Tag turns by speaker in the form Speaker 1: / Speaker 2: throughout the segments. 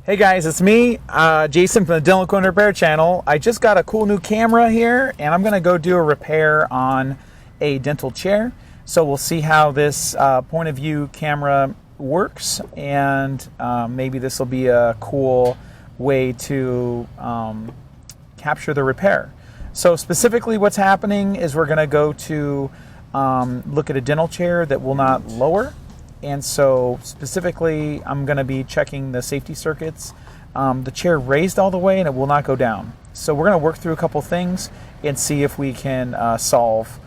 Speaker 1: Hey guys, it's me, Jason from the Dylan Cohen Repair Channel. I just got a cool new camera here and I'm going to go do a repair on a dental chair. So we'll see how this point of view camera works, and maybe this will be a cool way to capture the repair. So specifically what's happening is we're going to go to look at a dental chair that will not lower. And so specifically, I'm going to be checking the safety circuits. The chair raised all the way and it will not go down. So we're going to work through a couple things and see if we can solve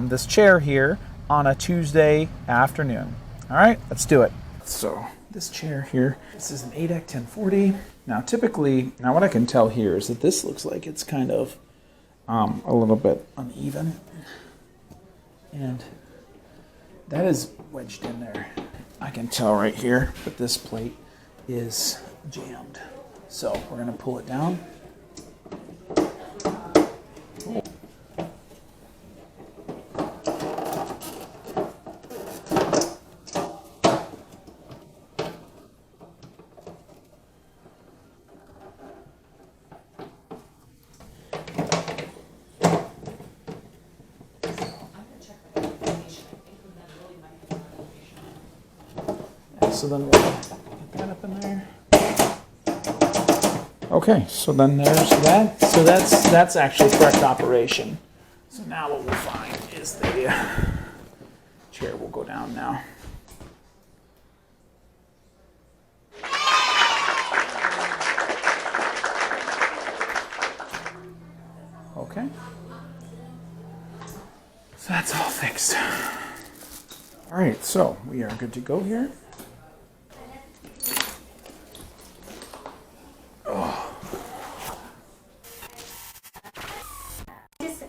Speaker 1: this chair here on a Tuesday afternoon. All right, let's do it. So this chair here, this is an A-dec 1040. Now typically, what I can tell here is that this looks like it's kind of a little bit uneven. And that is wedged in there. I can tell right here that this plate is jammed. So we're going to pull it down. So then we'll get that up in there. Okay, so then there's that. So that's actually correct operation. So now what we'll find is the chair will go down now. Okay. So that's all fixed. All right, so we are good to go here.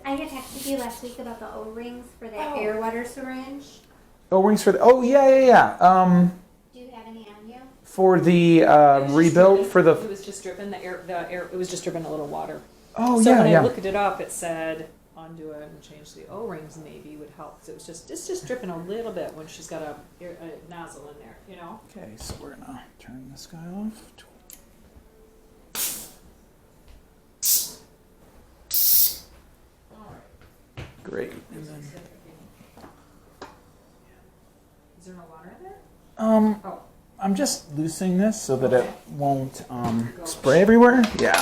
Speaker 2: I had texted you last week about the O-rings for the air water syringe.
Speaker 1: O-rings for the, oh yeah.
Speaker 2: Do you have any on you?
Speaker 1: For the rebuild for the.
Speaker 3: It was just dripping the air. It was just dripping a little water.
Speaker 1: Oh
Speaker 3: so
Speaker 1: yeah,
Speaker 3: when
Speaker 1: yeah.
Speaker 3: I looked it up, it said undo it and change the O-rings maybe would help. So it's just dripping a little bit when she's got a nozzle in there, you know.
Speaker 1: Okay, so we're gonna turn this guy off. Great. And then,
Speaker 3: is there no water in there?
Speaker 1: Oh. I'm just loosening this so that it won't spray everywhere. Yeah.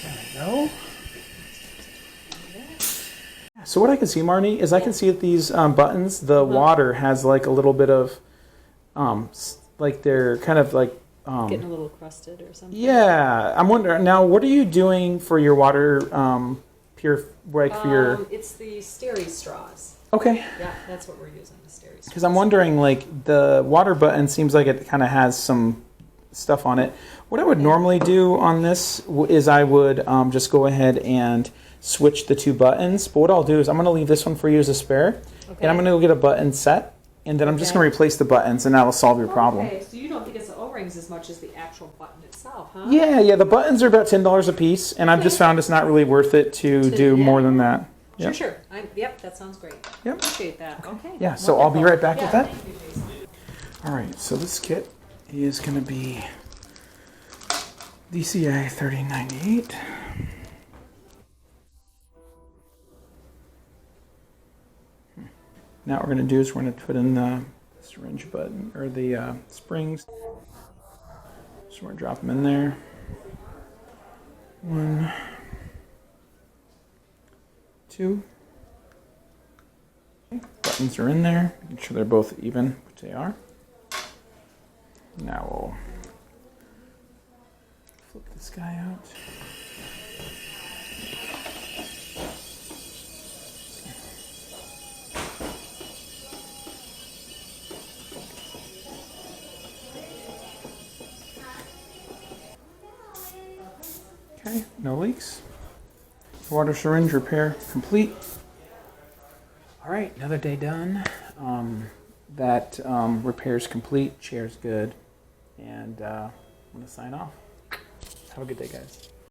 Speaker 1: There we go. So what I can see, Marnie, is I can see that these buttons, the water has like a little bit of, like they're kind of like
Speaker 3: getting a little crusted or something.
Speaker 1: Yeah, I'm wondering now. What are you doing for your water pure, like for your?
Speaker 3: It's the Steri straws.
Speaker 1: Okay.
Speaker 3: Yeah, that's what we're using, the Steri straws.
Speaker 1: Because I'm wondering, like the water button seems like it kind of has some stuff on it. What I would normally do on this is I would just go ahead and switch the two buttons. But what I'll do is I'm going to leave this one for you as a spare, and I'm going to go get a button set. And then I'm just going to replace the buttons, and that'll solve your problem.
Speaker 3: Okay, so you don't think it's the O-rings as much as the actual button itself, huh?
Speaker 1: Yeah. The buttons are about $10 a piece, and I've just found it's not really worth it to do more than that.
Speaker 3: Yep. Sure. Yep, that sounds great.
Speaker 1: Yep.
Speaker 3: Appreciate that. Okay.
Speaker 1: Yeah, so I'll be right back with that.
Speaker 3: Thank you, Jason.
Speaker 1: All right, so this kit is going to be DCI 3098. Now what we're going to do is we're going to put in the syringe button, or the springs. So we're going to drop them in there. 1, 2. Okay. Buttons are in there. Making sure they're both even, which they are. Now we'll flip this guy out. Okay, no leaks. Water syringe repair complete. All right, another day done. That repair's complete, chair's good, and I'm gonna sign off. Have a good day, guys.